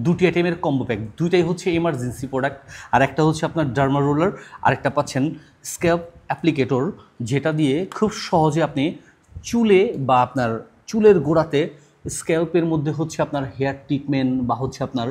দুটি আইটেমের combo pack, দুইটাই হচ্ছে এমার্জেন্সি প্রোডাক্ট। আর একটা হচ্ছে আপনার ডার্মা রোলার, আর একটা পাচ্ছেন স্ক্যাল্প অ্যাপ্লিকেটর, যেটা দিয়ে খুব সহজে আপনি চুলে বা আপনার চুলের গোড়াতে স্ক্যাল্পের মধ্যে হচ্ছে আপনার হেয়ার ট্রিটমেন্ট বা হচ্ছে আপনার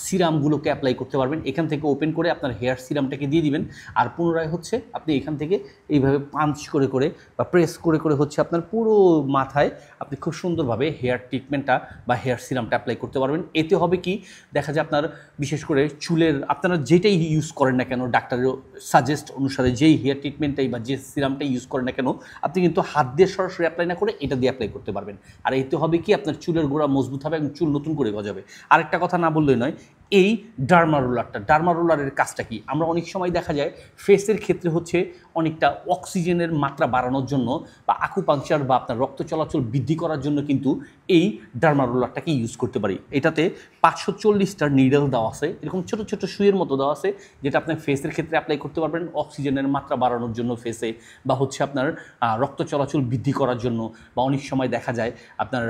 সিরামগুলোকে অ্যাপ্লাই করতে পারবেন। এখান থেকে ওপেন করে আপনার হেয়ার সিরামটাকে দিয়ে দিবেন, আর পুনরায় হচ্ছে আপনি এখান থেকে এইভাবে পাঞ্চ করে করে বা প্রেস করে করে হচ্ছে আপনার পুরো মাথায় আপনি খুব সুন্দরভাবে হেয়ার ট্রিটমেন্টটা বা হেয়ার সিরামটা অ্যাপ্লাই করতে পারবেন। এতে হবে কি, দেখা যায় আপনার বিশেষ করে চুলের আপনারা যেটাই ইউজ করেন না কেন, ডাক্তারের সাজেস্ট অনুসারে যেই হেয়ার ট্রিটমেন্টটাই বা যে সিরামটাই ইউজ করেন না কেন, আপনি কিন্তু হাত দিয়ে সরাসরি অ্যাপ্লাই না করে এটা দিয়ে অ্যাপ্লাই করতে পারবেন। আর এতে হবে কি, আপনার চুলের গোড়া মজবুত হবে এবং চুল নতুন করে গজাবে। আরেকটা কথা না বললেই নয়, এই ডার্মা রোলারের কাজটা কি, আমরা অনেক সময় দেখা যায় ফেসের ক্ষেত্রে হচ্ছে অনেকটা অক্সিজেনের মাত্রা বাড়ানোর জন্য বা আকুপাংচার বা আপনার রক্ত চলাচল বৃদ্ধি করার জন্য কিন্তু এই ডার্মা রোলারটাকে ইউজ করতে পারি। এটাতে 540টা নিডল দেওয়া আছে, এরকম ছোট ছোট সুইয়ের মতো দেওয়া আছে, যেটা আপনার ফেসের ক্ষেত্রে অ্যাপ্লাই করতে পারবেন অক্সিজেনের মাত্রা বাড়ানোর জন্য ফেসে, বা হচ্ছে আপনার রক্ত চলাচল বৃদ্ধি করার জন্য। বা অনেক সময় দেখা যায় আপনার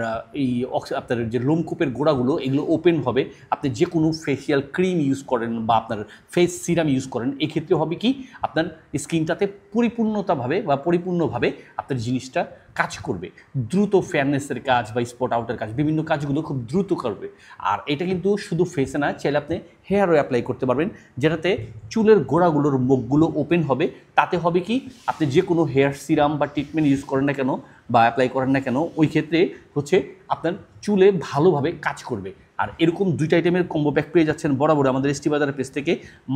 আপনার যে লোমকূপের গোড়াগুলো এগুলো ওপেন হবে, আপনি যে কোনো ফেসিয়াল ক্রিম ইউজ করেন বা আপনার ফেস সিরাম ইউজ করেন, এক্ষেত্রে হবে কি, আপনার স্কিনটাতে পরিপূর্ণভাবে আপনার জিনিসটা কাজ করবে, দ্রুত ফেয়ারনেসের কাজ বা স্পট আউটের কাজ, বিভিন্ন কাজগুলো খুব দ্রুত করবে। আর এটা কিন্তু শুধু ফেসে না, চাইলে আপনি হেয়ারও অ্যাপ্লাই করতে পারবেন, যেটাতে চুলের গোড়াগুলোর মুখগুলো ওপেন হবে। তাতে হবে কি, আপনি যে কোনো হেয়ার সিরাম বা ট্রিটমেন্ট ইউজ করেন না কেন বা অ্যাপ্লাই করেন না কেন, ওই ক্ষেত্রে হচ্ছে আপনার চুলে ভালোভাবে কাজ করবে। আর এরকম দুইটা আইটেমের কম্বো প্যাক পেয়ে যাচ্ছেন বরাবর আমাদের এসটি বাজারের পেজ থেকে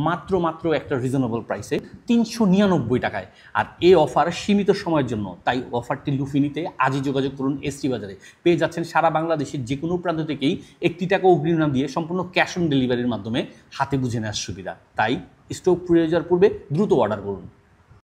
মাত্র একটা রিজনেবল প্রাইসে 399 টাকায়। আর এই অফার সীমিত সময়ের জন্য, তাই অফারটি লুফে নিতে আজই যোগাযোগ করুন এসটি বাজারে। পেয়ে যাচ্ছেন সারা বাংলাদেশের যে কোনো প্রান্ত থেকেই 1 টাকা অগ্রিম নাম দিয়ে সম্পূর্ণ ক্যাশ অন ডেলিভারির মাধ্যমে হাতে বুঝে নেওয়ার সুবিধা। তাই স্টক ফুরিয়ে যাওয়ার পূর্বে দ্রুত অর্ডার করুন।